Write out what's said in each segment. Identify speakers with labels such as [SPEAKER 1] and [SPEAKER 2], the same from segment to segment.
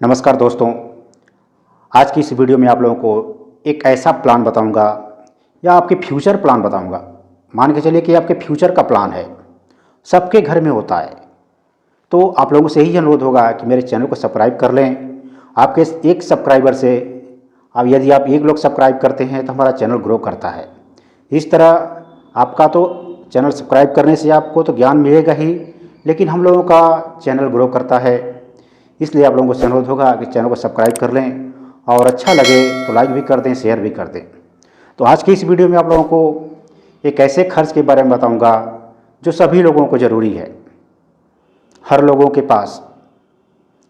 [SPEAKER 1] नमस्कार दोस्तों, आज की इस वीडियो में आप लोगों को एक ऐसा प्लान बताऊंगा या आपके फ्यूचर प्लान बताऊंगा। मान के चलिए कि आपके फ्यूचर का प्लान है, सबके घर में होता है। तो आप लोगों से यही अनुरोध होगा कि मेरे चैनल को सब्सक्राइब कर लें। आपके एक सब्सक्राइबर से अब यदि आप एक लोग सब्सक्राइब करते हैं तो हमारा चैनल ग्रो करता है। इस तरह आपका तो चैनल सब्सक्राइब करने से आपको तो ज्ञान मिलेगा ही, लेकिन हम लोगों का चैनल ग्रो करता है। इसलिए आप लोगों से अनुरोध होगा कि चैनल को सब्सक्राइब कर लें और अच्छा लगे तो लाइक भी कर दें, शेयर भी कर दें। तो आज की इस वीडियो में आप लोगों को एक ऐसे खर्च के बारे में बताऊंगा जो सभी लोगों को ज़रूरी है। हर लोगों के पास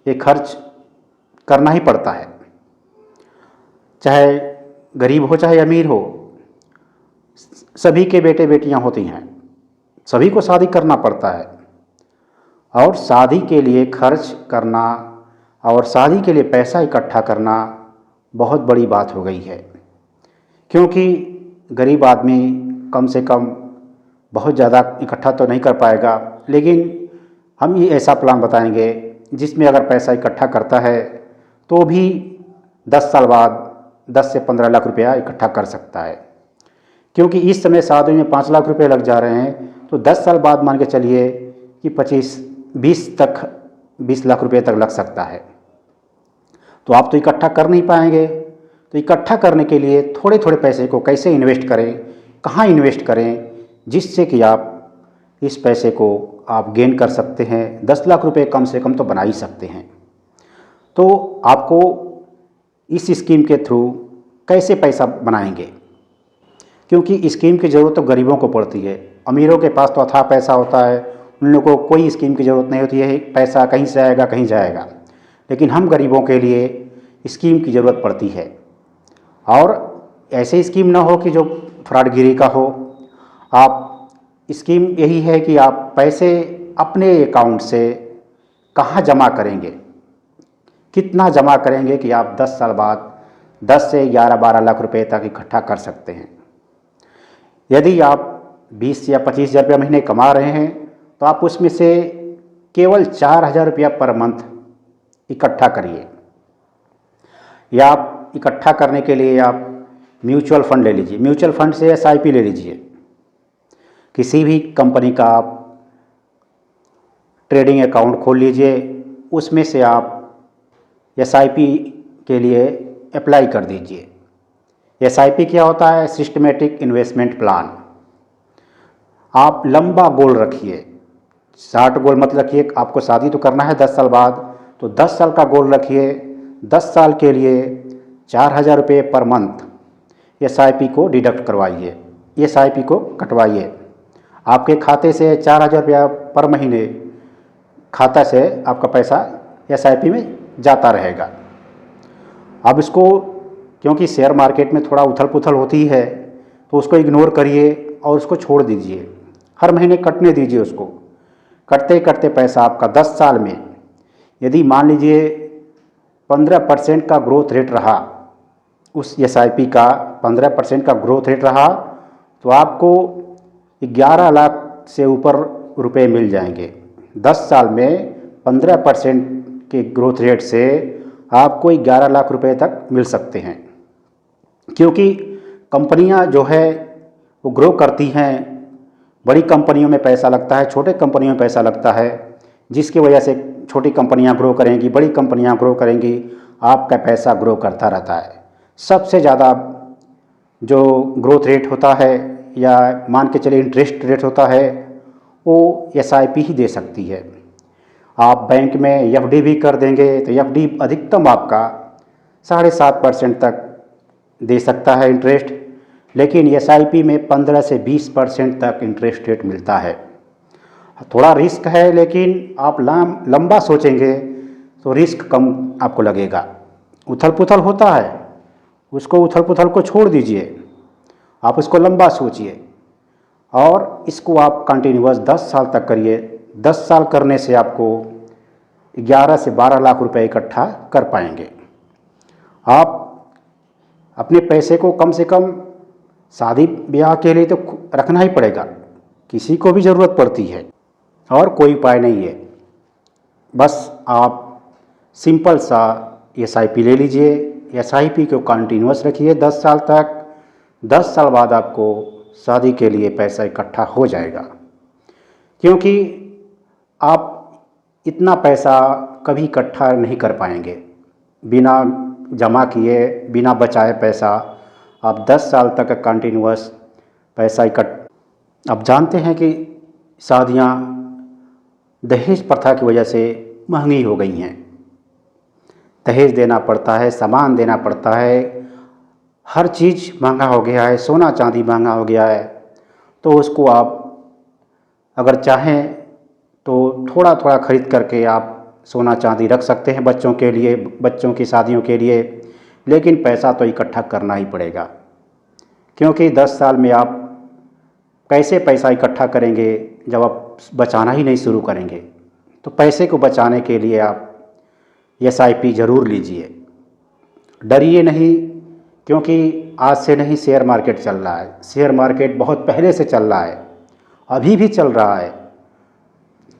[SPEAKER 1] ये खर्च करना ही पड़ता है, चाहे गरीब हो चाहे अमीर हो। सभी के बेटे बेटियां होती हैं, सभी को शादी करना पड़ता है और शादी के लिए खर्च करना और शादी के लिए पैसा इकट्ठा करना बहुत बड़ी बात हो गई है। क्योंकि गरीब आदमी कम से कम बहुत ज़्यादा इकट्ठा तो नहीं कर पाएगा, लेकिन हम ये ऐसा प्लान बताएंगे जिसमें अगर पैसा इकट्ठा करता है तो भी 10 साल बाद 10 से 15 लाख रुपया इकट्ठा कर सकता है। क्योंकि इस समय शादी में 5 लाख रुपए लग जा रहे हैं, तो 10 साल बाद मान के चलिए कि 20 लाख रुपए तक लग सकता है। तो आप तो इकट्ठा कर नहीं पाएंगे। तो इकट्ठा करने के लिए थोड़े थोड़े पैसे को कैसे इन्वेस्ट करें, कहाँ इन्वेस्ट करें, जिससे कि आप इस पैसे को आप गेन कर सकते हैं। 10 लाख रुपए कम से कम तो बना ही सकते हैं। तो आपको इस स्कीम के थ्रू कैसे पैसा बनाएंगे, क्योंकि स्कीम की ज़रूरत तो गरीबों को पड़ती है। अमीरों के पास तो अथाह पैसा होता है, उन लोगों को कोई स्कीम की ज़रूरत नहीं होती है। पैसा कहीं से आएगा कहीं जाएगा, लेकिन हम गरीबों के लिए स्कीम की ज़रूरत पड़ती है। और ऐसे स्कीम ना हो कि जो फ्रॉडगिरी का हो। आप स्कीम यही है कि आप पैसे अपने अकाउंट से कहाँ जमा करेंगे, कितना जमा करेंगे कि आप 10 साल बाद 10 से 11-12 लाख रुपए तक इकट्ठा कर सकते हैं। यदि आप 20 या 25 हज़ार रुपया महीने कमा रहे हैं तो आप उसमें से केवल 4,000 रुपया पर मंथ इकट्ठा करिए। या आप इकट्ठा करने के लिए आप म्यूचुअल फंड ले लीजिए। म्यूचुअल फंड से SIP ले लीजिए। किसी भी कंपनी का आप ट्रेडिंग अकाउंट खोल लीजिए, उसमें से आप SIP के लिए अप्लाई कर दीजिए। SIP क्या होता है? Systematic investment plan. आप लंबा गोल रखिए। शॉर्ट गोल मत रखिए। आपको शादी तो करना है 10 साल बाद, तो 10 साल का गोल रखिए। 10 साल के लिए 4,000 रुपये पर मंथ SIP को डिडक्ट करवाइए, SIP को कटवाइए। आपके खाते से 4,000 रुपया पर महीने खाता से आपका पैसा SIP में जाता रहेगा। अब इसको, क्योंकि शेयर मार्केट में थोड़ा उथल पुथल होती है, तो उसको इग्नोर करिए और उसको छोड़ दीजिए। हर महीने कटने दीजिए उसको। कटते कटते पैसा आपका 10 साल में, यदि मान लीजिए 15% का ग्रोथ रेट रहा, उस SIP का 15% का ग्रोथ रेट रहा, तो आपको 11 लाख से ऊपर रुपए मिल जाएंगे। 10 साल में 15% के ग्रोथ रेट से आपको 11 लाख रुपए तक मिल सकते हैं। क्योंकि कंपनियां जो है वो ग्रो करती हैं। बड़ी कंपनियों में पैसा लगता है, छोटे कंपनियों में पैसा लगता है, जिसकी वजह से छोटी कंपनियां ग्रो करेंगी, बड़ी कंपनियां ग्रो करेंगी, आपका पैसा ग्रो करता रहता है। सबसे ज़्यादा जो ग्रोथ रेट होता है या मान के चलिए इंटरेस्ट रेट होता है, वो SIP ही दे सकती है। आप बैंक में FD भी कर देंगे तो FD अधिकतम आपका 7.5% तक दे सकता है इंटरेस्ट, लेकिन SIP में 15 से 20% तक इंटरेस्ट रेट मिलता है। थोड़ा रिस्क है, लेकिन आप लंबा सोचेंगे तो रिस्क कम आपको लगेगा। उथल पुथल होता है, उसको उथल पुथल को छोड़ दीजिए। आप उसको लंबा सोचिए और इसको आप कंटिन्यूअस 10 साल तक करिए। 10 साल करने से आपको 11 से 12 लाख रुपए इकट्ठा कर पाएंगे। आप अपने पैसे को कम से कम शादी ब्याह के लिए तो रखना ही पड़ेगा, किसी को भी ज़रूरत पड़ती है और कोई उपाय नहीं है। बस आप सिंपल सा SIP ले लीजिए। SIP को कंटिन्यूस रखिए 10 साल तक। 10 साल बाद आपको शादी के लिए पैसा इकट्ठा हो जाएगा, क्योंकि आप इतना पैसा कभी इकट्ठा नहीं कर पाएंगे बिना जमा किए, बिना बचाए पैसा। आप 10 साल तक कंटिन्यूस पैसा आप जानते हैं कि शादियां दहेज प्रथा की वजह से महंगी हो गई हैं। दहेज देना पड़ता है, सामान देना पड़ता है, हर चीज़ महंगा हो गया है, सोना चांदी महंगा हो गया है। तो उसको आप अगर चाहें तो थोड़ा थोड़ा खरीद करके आप सोना चांदी रख सकते हैं बच्चों के लिए, बच्चों की शादियों के लिए। लेकिन पैसा तो इकट्ठा करना ही पड़ेगा, क्योंकि 10 साल में आप कैसे पैसा इकट्ठा करेंगे जब आप बचाना ही नहीं शुरू करेंगे। तो पैसे को बचाने के लिए आप SIP ज़रूर लीजिए। डरिए नहीं, क्योंकि आज से नहीं शेयर मार्केट चल रहा है। शेयर मार्केट बहुत पहले से चल रहा है, अभी भी चल रहा है।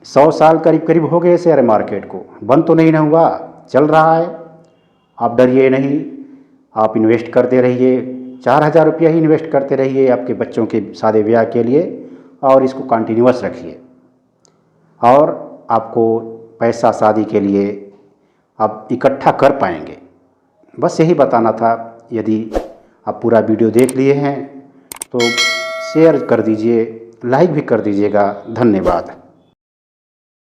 [SPEAKER 1] 100 साल करीब करीब हो गए शेयर मार्केट को, बंद तो नहीं ना हुआ, चल रहा है। आप डरिए नहीं, आप इन्वेस्ट करते रहिए। 4000 रुपया ही इन्वेस्ट करते रहिए आपके बच्चों के शादी ब्याह के लिए, और इसको कंटिन्यूस रखिए, और आपको पैसा शादी के लिए आप इकट्ठा कर पाएंगे। बस यही बताना था। यदि आप पूरा वीडियो देख लिए हैं तो शेयर कर दीजिए, लाइक भी कर दीजिएगा। धन्यवाद।